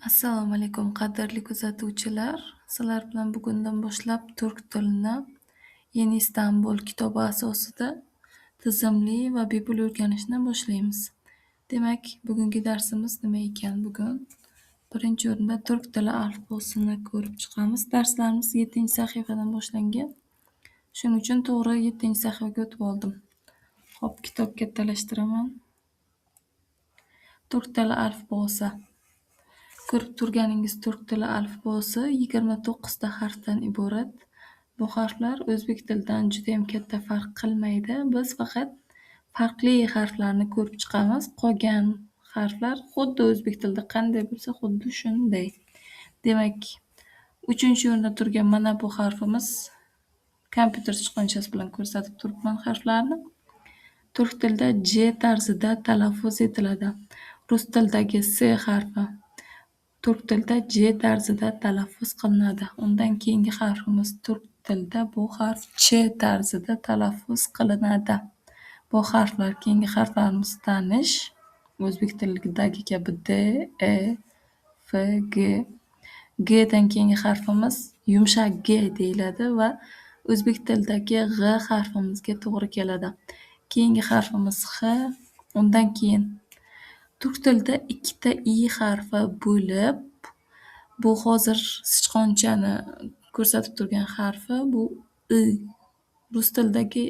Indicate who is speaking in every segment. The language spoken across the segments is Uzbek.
Speaker 1: Assalomu alaykum, qadrli kuzatuvchilar. Sizlar bilan bugundan boshlab turk tilini Yeni Istanbul kitobi asosida tizimli va bepul o'rganishni boshlaymiz. Demak, bugungi darsimiz nima ekan? Bugun birinchi o'rinda turk tili alifbosini ko'rib chiqamiz. Darslarimiz 7-sahifadan boshlangan. Shuning uchun to'g'ri 7-sahifaga o'tib oldim. Xo'p, kitob kattalashtiraman. Turk tili alifbosi. Ko'rib turganingiz turk tili alifbosi 29 ta harfdan iborat. Bu harflar o'zbek tilidan juda ham katta farq qilmaydi. Biz faqat farqli harflarni ko'rib chiqamiz. Qolgan harflar xuddi o'zbek tilida qanday bo'lsa, xuddi shunday. Demak, 3-o'rinda turgan mana bu harfimiz kompyuter sichqonchasi bilan ko'rsatib turibman harflarni. Turk tilida J tarzida talaffuz etiladi. Rus tilidagi S harfi turk tilida J tarzida talaffuz qilinadi. Undan keyingi harfimiz turk tilida bu harf Ch tarzida talaffuz qilinadi. Bu harflar keyingi harflarimiz tanish. O'zbek tilidagi kabi D, E, F, G. G dan keyingi harfimiz yumshoq G deyiladi va o'zbek tilidagi G harfimizga to'g'ri keladi. Keyingi harfimiz H. Undan keyin turk tilida 2 ta I harfi bo'lib, bu hozir sichqonchani ko'rsatib turgan harfi bu I. Rus tilidagi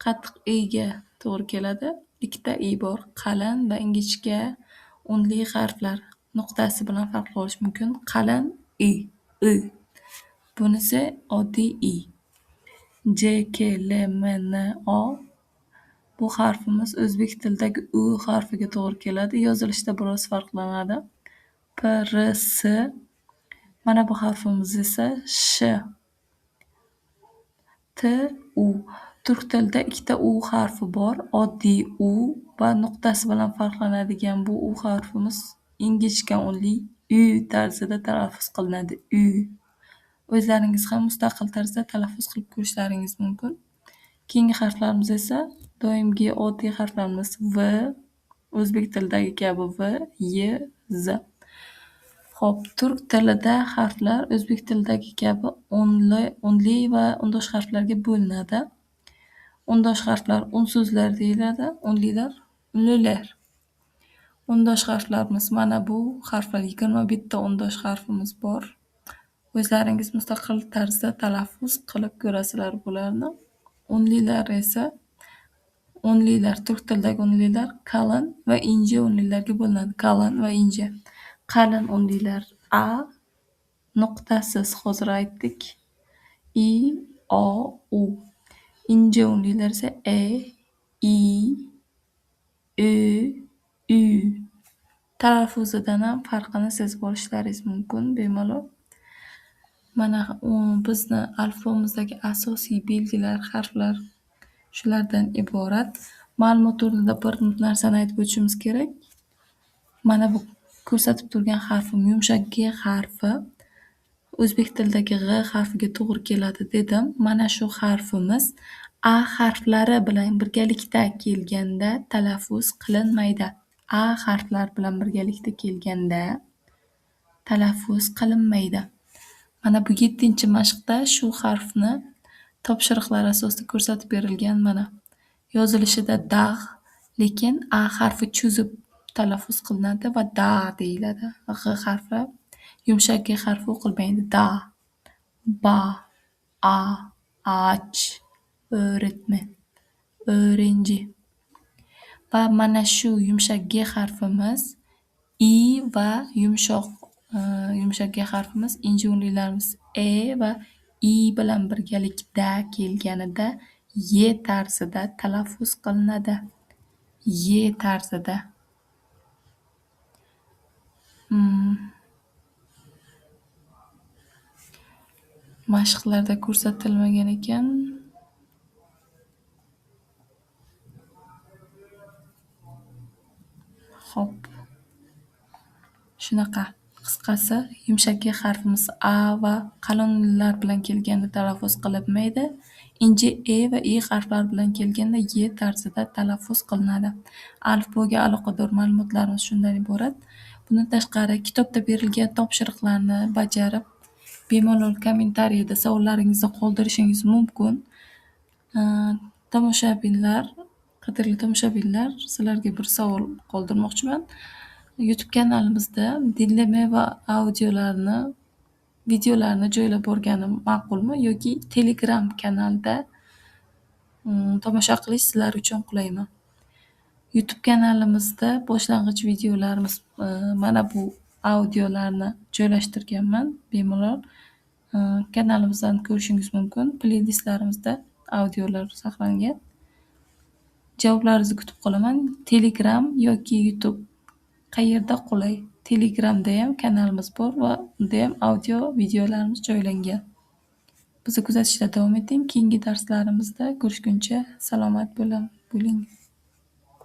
Speaker 1: qattiq I'ga to'g'ri keladi. 2 ta I bor. Qalin va ingichka unli harflar nuqtasi bilan farqli bo'lishi mumkin. Qalin I. Bunisi oddiy I. J, K, L, M, N, O. Bu harfimiz o'zbek tilidagi U harfiga to'g'ri keladi. Yozilishda biroz farqlanadi. P, R, S. Mana bu harfimiz esa Sh. T, U. Turk tilida 2 ta U harfi bor. Oddiy U va nuqtasi bilan farqlanadigan bu U harfimiz ingichka unli U tarzida talaffuz qilinadi. U. O'zlaringiz ham mustaqil tarzda talaffuz qilib ko'rishlaringiz mumkin. Keyingi harflarimiz esa doimgi oddiy harflarimiz V, o'zbek tilidagi kabi V, Y, Z. Xo'p, turk tilida harflar o'zbek tilidagi kabi unli va undosh harflarga bo'linadi. Undosh harflar unsuzlar deyiladi, unlilar unlilar. Undosh harflarimiz mana bu harflar 21 ta undosh harfimiz bor. O'zlaringiz mustaqil tarzda talaffuz qilib ko'rasizlar bularni. Unlilar esa turk tilidagi unlilar qalin va inja unlilarga bo'linadi. Qalin va inja. Qalin unlilar A nuqtasiz hozir aytdik. I, O, U. Inja unlilar esa E, I, Ö, Ü. Talaffuzidan ham farqini sezib olishlaringiz mumkin bemalol. Mana bizni alifbomizdagi asosiy belgilar, harflar shulardan iborat. Ma'lumot o'rnida bir narsani aytib o'tishimiz kerak. Mana bu ko'rsatib turgan harfim yumshoq G harfi o'zbek tilidagi G harfiga to'g'ri keladi dedim. Mana shu harfimiz A harflari bilan birgalikda kelganda talaffuz qilinmaydi. A harflar bilan birgalikda kelganda talaffuz qilinmaydi. Mana bu 7-mashqda shu harfni topshiriqlar asosida ko'rsatib berilgan mana. Yozilishida dagh, lekin A harfi cho'zib talaffuz qilinadi va da deyiladi. G harfi yumshoq G harfi o'qilmaydi. Da, ba, a, ach, o'ritma, o'rinchi. Va mana shu yumshoq G harfimiz I va yumshoq G harfimiz inja unlilarimiz E va I bilan birgalikda kelganida Y tarzida talaffuz qilinadi. Y tarzida. Mashqlarda ko'rsatilmagan ekan. Xo'p. Shunaqa. Qisqasi, yumshoq G harfimiz A va qalin unlilar bilan kelganda talaffuz qilinmaydi. inji E va I harflari bilan kelganda Y tarzida talaffuz qilinadi. Alifboga aloqador ma'lumotlarimiz shundan iborat. Bundan tashqari, kitobda berilgan topshiriqlarni bajarib, bemalol kommentariyada savollaringizni qoldirishingiz mumkin. Tomoshabinlar, qadrli tomoshabinlar, sizlarga bir savol qoldirmoqchiman. YouTube kanalimizda dinlama va videolarni joylab borganim ma'qulmi yoki Telegram kanalda tomosha qilish sizlar uchun qulaymi? YouTube kanalimizda boshlang'ich videolarimiz mana bu audiolarni joylashtirganman. Bemalol kanalimizdan ko'rishingiz mumkin. Playlistlarimizda audiolar saqlangan. Javoblaringizni kutib qolaman. Telegram yoki YouTube qayerda qulay? Telegramda ham kanalimiz bor va unda ham audio videolarimiz joylangan. Bizni kuzatishda davom eting. Keyingi darslarimizda ko'rishguncha salomat bo'ling.